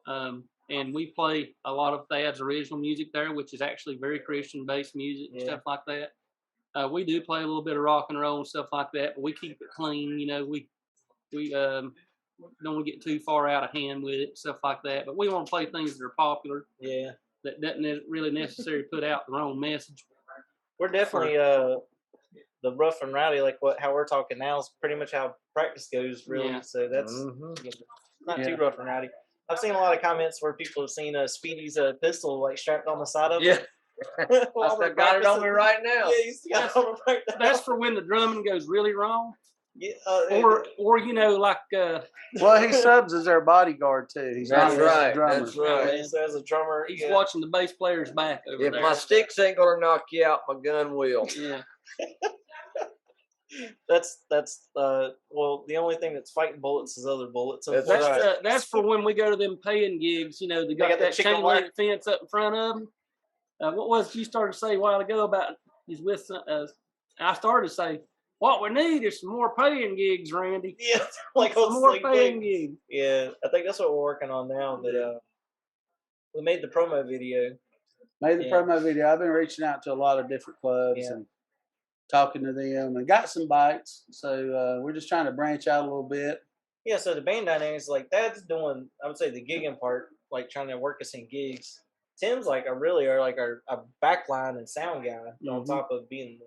And we play a lot of Thad's original music there, which is actually very Christian-based music and Yeah. stuff like that. We do play a little bit of rock and roll and stuff like that, but we keep it clean. We don't want to get too far out of hand with it, stuff like that. But we want to play things that are popular, Yeah, that doesn't really necessarily put out the wrong message. we're definitely the rough and rowdy, like how we're talking now is pretty much how practice goes, really. Yeah. So that's Mhm. not Yeah. too rough and rowdy. I've seen a lot of comments where people have seen Speedy's pistol like strapped on the side of Yeah. it. I While still they're got it on me practicing. right now. Yeah, you still got it on the practice. That's for when the drumming goes really wrong, Yeah, or like Well, he subs as their bodyguard too. He's That's not just a right, drummer. that's right. yeah, so as a drummer, he's yeah. watching the bass player's back over If there. my sticks ain't gonna knock you out, my gun will. Yeah. That's well, the only thing that's fighting bullets is other bullets. That's That's unfortunately. that's for when we go to them paying gigs. They got got the that chicken chain wire. link fence up in front of them. What was it you started to say a while ago about he's with? I started to say what we need is some more paying gigs, Randy. Yeah, like Some on more Sling paying Blade. gigs. Yeah, I think that's what we're working on now. But we made the promo video. Made the Yeah. promo video. I've been reaching out to a lot of different clubs Yeah. and talking to them and got some bites. So we're just trying to branch out a little bit. Yeah, so the band dynamics, like that's doing, I would say the gigging part, like trying to work us in gigs. Tim's like a backline and sound guy on Mhm. top of being,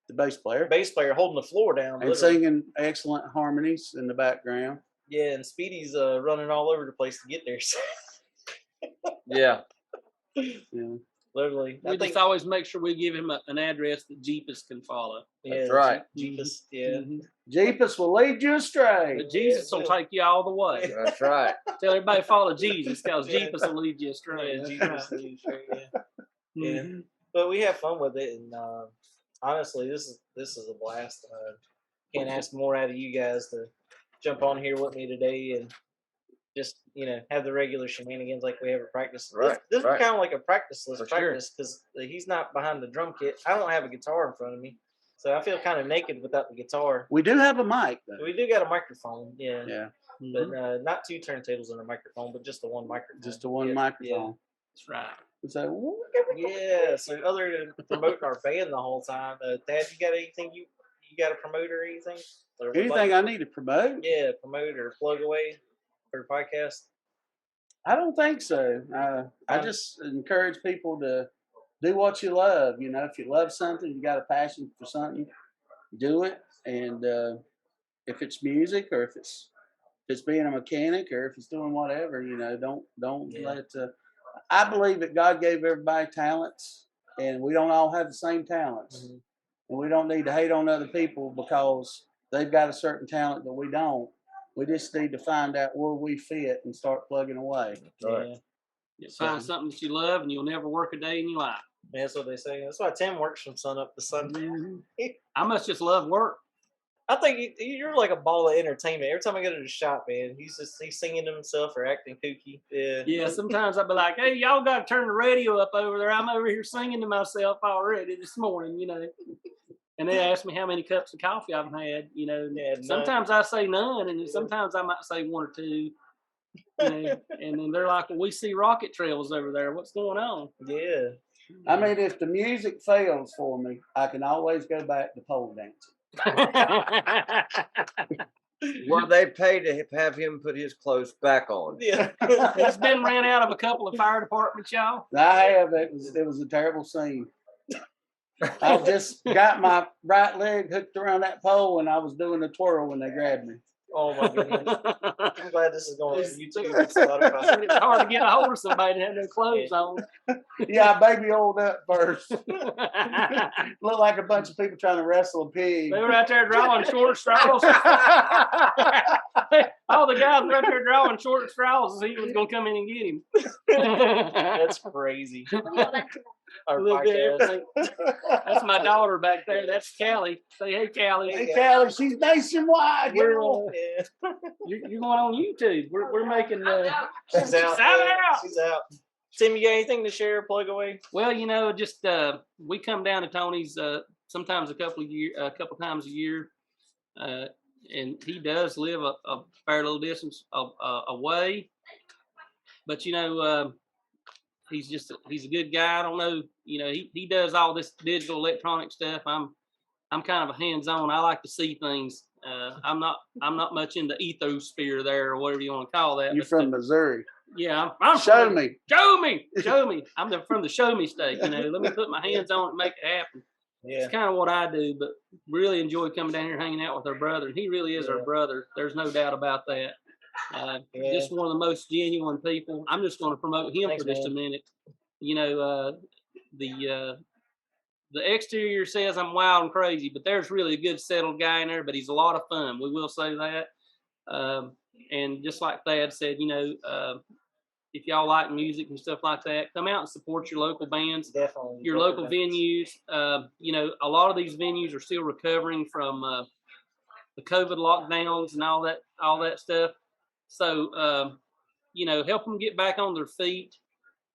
The bass player bass player holding the floor down. and literally. singing excellent harmonies in the background. Yeah, and Speedy's running all over the place to get there. Yeah. Yeah. Literally. We just always make sure we give him an address that Jeepus can follow. That's right. Jeepus, yeah. Mhm. Jeepus will lead you astray. But Jesus will take you all the way. That's right. Tell everybody to follow Jesus, because Yeah. Jeepus will lead you astray. Yeah, That's Jeepus right. leads straight, yeah. Yeah. Mhm. But we have fun with it, and honestly, this is a blast. Can't ask more out of you guys to jump on here with me today and just have the regular shenanigans like we have at practice. Right, This is right. kind of like a practiceless For sure. practice because he's not behind the drum kit. I don't have a guitar in front of me, so I feel kind of naked without the guitar. We do have a mic though. We do got a microphone, yeah, Yeah, but not two turntables and a microphone, but just the one microphone. just the one Yeah, microphone. That's right. So Yeah. So other than promoting our band the whole time, Thad, you got anything you got to promote or anything? Or would anything like- I need to promote? Yeah, promote or plug away for the podcast. I don't think so. I just encourage people to do what you love. If you love something, you got a passion for something, do it. And if it's music or if it's being a mechanic or if it's doing whatever, don't Yeah. let. I believe that God gave everybody talents, and we don't all have the same talents, Mhm. and we don't need to hate on other people because they've got a certain talent that we don't. We just need to find out where we fit and start plugging away. Right. You find something that you love, and you'll never work a day in your life. Yeah, that's what they say. That's why Tim works from sun up to sun. I must just love work. I think you're like a ball of entertainment. Every time I go to the shop, man, he's singing to himself or acting kooky. Yeah. Yeah, sometimes I'll be like, hey, y'all got to turn the radio up over there. I'm over here singing to myself already this morning, you know. And they ask me how many cups of coffee I've had, you know. Yeah, none. Sometimes I say none, and then sometimes I might say one or two. You know, and then they're like, well, we see rocket trails over there. What's going on? Yeah. I mean, if the music fails for me, I can always go back to pole dancing. Well, they pay to have him put his clothes back on. Yeah. It's been ran out of a couple of fire departments, y'all. I have. It was a terrible scene. I just got my right leg hooked around that pole and I was doing a twirl when they grabbed me. Oh my goodness. I'm glad this is going on YouTube and Spotify. It's hard to get a hold of somebody that had no clothes on. Yeah, I baby oiled up first. Looked like a bunch of people trying to wrestle a pig. They were out there drawing short straws. All the guys were out there drawing short straws as he was going to come in and get him. That's crazy. Our A little bit podcast. That's my daughter back there. That's Callie. Say, hey, Callie. Hey, Callie, she's nationwide. We're, girl. Yeah. you're going on YouTube. We're making. She's out. Shout Yeah, out. She's out. Tim, you got anything to share? Plug away. Well, you know, just we come down to Tony's sometimes a couple times a year, and he does live a fair little distance away. But you know, he's a good guy. I don't know, you know, he does all this digital electronic stuff. I'm kind of a hands-on. I like to see things. I'm not much in the ethosphere there or whatever you want to call that. You're from Missouri. Yeah, I'm Show from, me. Show me. I'm from the show me state. You know, let me put my hands on it and make it happen. Yeah. It's kind of what I do, but really enjoy coming down here hanging out with our brother. And he really is our brother. There's no doubt about that. Just one of the most genuine people. I'm just going to promote him for just a minute. You know, the exterior says I'm wild and crazy, but there's really a good settled guy in there, but he's a lot of fun. We will say that. And just like Thad said, you know, if y'all like music and stuff like that, come out and support your local bands, Definitely. your local venues. You know, a lot of these venues are still recovering from the COVID lockdowns and all that stuff. So, you know, help them get back on their feet.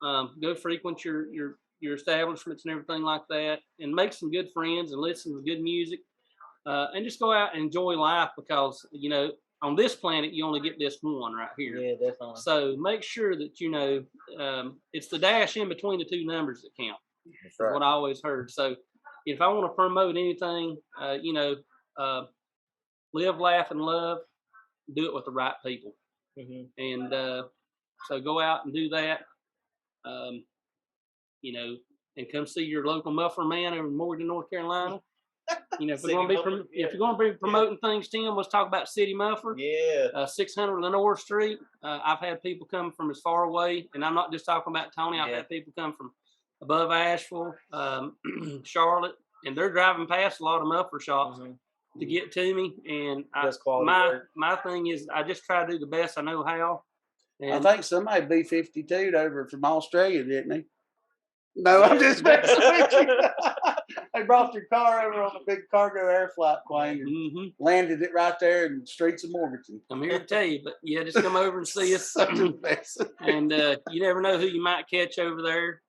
Go frequent your establishments and everything like that, and make some good friends and listen to good music, and just go out and enjoy life, because you know, on this planet you only get this one right here. Yeah, definitely. So make sure that you know it's the dash in between the two numbers that count. That's That's what I always heard. So if I want to promote anything, you know, live, laugh, and love. Do it with the right people. And so go out and do that. You know, and come see your local muffler man over in Morgan, North Carolina. You know, if we're going to be promoting things, Tim, let's talk about City Muffler. Yeah. 600 Lenore Street. I've had people come from as far away, and I'm not just talking about Tony. I've had people come from above Asheville, Charlotte, and they're driving past a lot of muffler shops to get to me. And my thing is, I just try to do the best I know how. And I think somebody B-52'd over from Australia, didn't he? No, I'm just messing with you. They brought your car over on a big cargo air flight plane and landed it right there in the streets of Morganton. I'm here to tell you, but yeah, just come over and see us. And you never know who you might catch over there.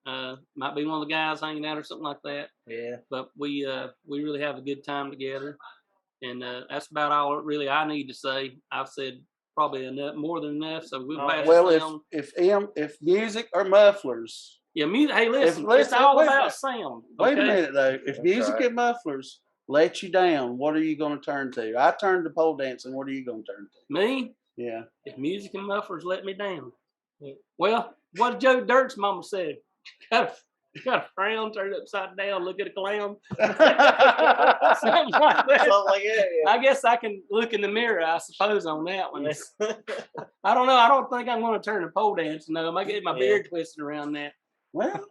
Might be one of the guys hanging out or something like that. Yeah. But we really have a good time together, and that's about all really I need to say. I've said probably enough, more than enough. So we'll pass it down. if music or mufflers. Yeah, music. Hey, listen, it's all about sound. Wait a minute though. If music and mufflers let you down, what are you going to turn to? I turned to pole dancing. What are you going to turn to? Me? Yeah. If music and mufflers let me down. Well, what Joe Dirt's mama said. Got a frown, turned upside down, look at a clown. Something like that. I guess I can look in the mirror, I suppose, on that one. I don't know. I don't think I'm going to turn to pole dancing. No, I might get my beard twisted around that. Well,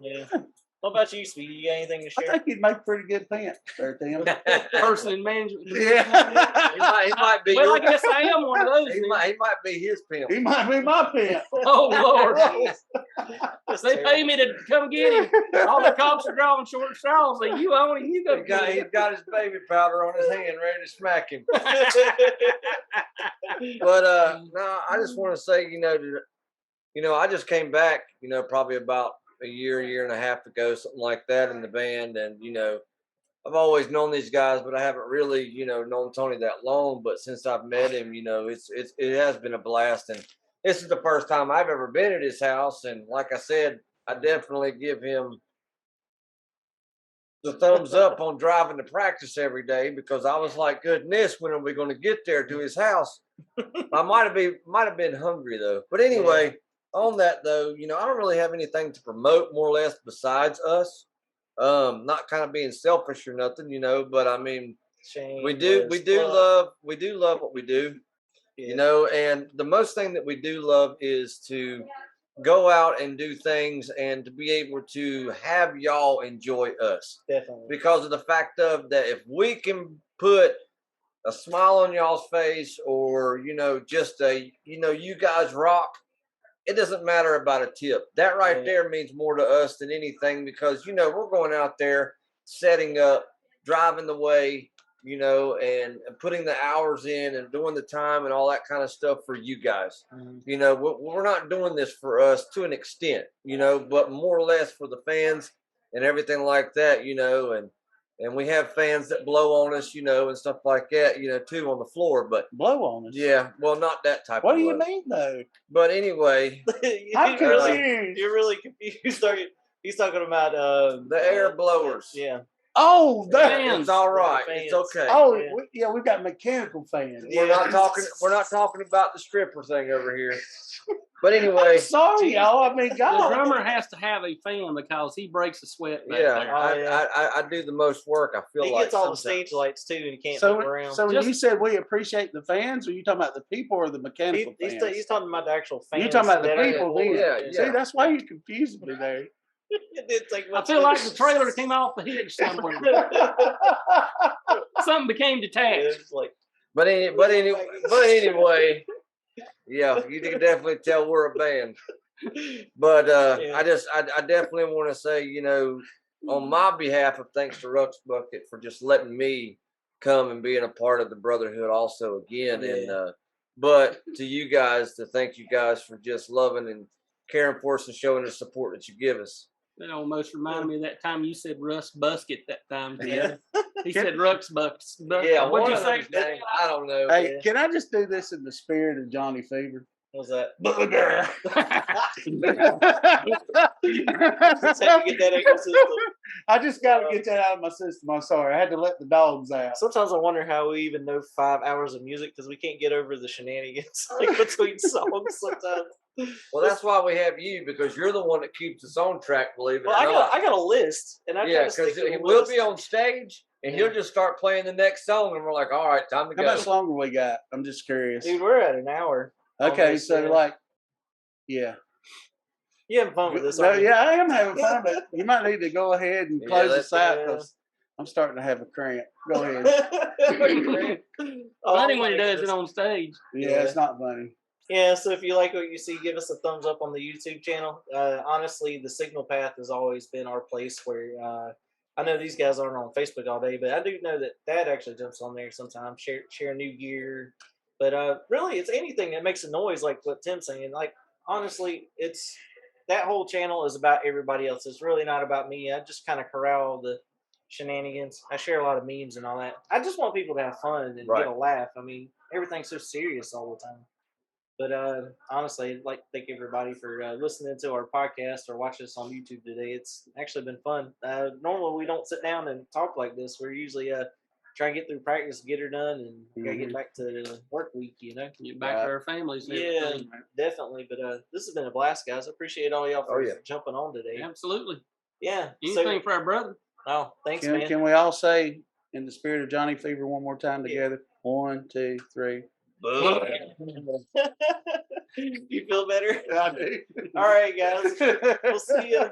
What about you, Speedy? You got anything to I share? think you'd make pretty good pants there, Tim. Person in management. Yeah. He might be. Well, I your- guess I am one of those. he then. might be his pimp. He might be my pimp. Oh Lord. That's They terrible. pay me to come get him. All the cops are drawing short straws. Like, you own it, you go get He's it. got his baby powder on his hand, ready to smack him. But no, I just want to say, I just came back, probably about a year and a half ago, something like that, in the band, and I've always known these guys, but I haven't really, known Tony that long. But since I've met him, it has been a blast, and this is the first time I've ever been at his house, and like I said, I definitely give him the thumbs up on driving to practice every day, because I was like, goodness, when are we going to get there to his house? I might have been hungry though. But anyway, on that though, I don't really have anything to promote more or less besides us. Not kind of being selfish or nothing, but I mean, we do love what we do, and the most thing that we do love is to go out and do things and to be able to have y'all enjoy us. Definitely. Because of the fact of that, if we can put a smile on y'all's face, or just you guys rock, it doesn't matter about a tip. That right there means more to us than anything, because we're going out there, setting up, driving the way, and putting the hours in and doing the time and all that kind of stuff for you guys. We're not doing this for us, to an extent, but more or less for the fans and everything like that, and we have fans that blow on us, and stuff like that, too, on the floor. But Blow on us. yeah, well, not that type What of do you blow. mean though? But anyway, I'm confused. You're really confused. He's talking about the air blowers. Yeah. Oh, that. Fans. It's all right. Fans. It's okay. Oh, Yeah. we've got mechanical fans. We're not talking about the stripper thing over here. But anyway, Sorry, y'all. I mean, The God. drummer has to have a fan because he breaks a sweat back yeah, there. I do the most work. I feel He like gets all the sometimes. stage lights too, and he can't look around. So when Just- you said we appreciate the fans, are you talking about the people or the mechanical He's fans? talking about the actual fans. You're talking about the that are- people then. Yeah, See, that's why you confused me there. It did take I much feel like the to- trailer came off the hitch somewhere. Something became detached. It's like, But anyway, yeah, you can definitely tell we're a band. But Yeah. I definitely want to say, on my behalf, of thanks to Rux Bucket for just letting me come and being a part of the Brotherhood also again. And but to you guys, to thank you guys for just loving and caring for us and showing the support that you give us. That almost reminded me of that time you said Russ Busket that time. Yeah. He said Rux Bucks. Yeah, What'd you one say? of them things, I don't know. Hey, can I just do this in the spirit of Johnny Fever? what was that? Booger. Just had to get that out of your system. I just got to get that out of my system. I'm sorry. I had to let the dogs out. Sometimes I wonder how we even know 5 hours of music, because we can't get over the shenanigans like between songs sometimes. Well, that's why we have you, because you're the one that keeps us on track, believe it Well, or not. I got a list, and I try Yeah, to stick because to the we'll list. be on stage and he'll just start playing the next song, and we're like, all right, time to How go. much longer we got? I'm just curious. Dude, we're at an hour. Okay, almost, so yeah. like, yeah. You having fun with this? No, aren't you? yeah, I am having fun, but you might need to go ahead and Yeah, close that's- this out yeah. because I'm starting to have a cramp. Go ahead. Funny when he does it on stage. Yeah, it's not funny. Yeah, so if you like what you see, give us a thumbs up on the YouTube channel. Honestly, the Signal Path has always been our place where I know these guys aren't on Facebook all day, but I do know that Dad actually jumps on there sometimes, share new gear. But really, it's anything that makes a noise, like what Tim's saying. Like, honestly, it's that whole channel is about everybody else. It's really not about me. I just kind of corral the shenanigans. I share a lot of memes and all that. I just want people to have fun and Right. get a laugh. I mean, everything's so serious all the time. But honestly, I'd like to thank everybody for listening to our podcast or watching us on YouTube today. It's actually been fun. Normally, we don't sit down and talk like this. We're usually trying to get through practice, get her done, and we gotta get back to the work week, Get back to our families. and Yeah, everything. definitely. But this has been a blast, guys. I appreciate all y'all for Oh, yeah. jumping on today. Absolutely. Yeah. Anything for our brother. Oh, thanks, Can, man. can we all say in the spirit of Johnny Fever one more time together? 1, 2, 3. You feel better? I do. All right, guys. We'll see you.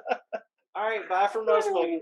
All right, bye from Rosebud.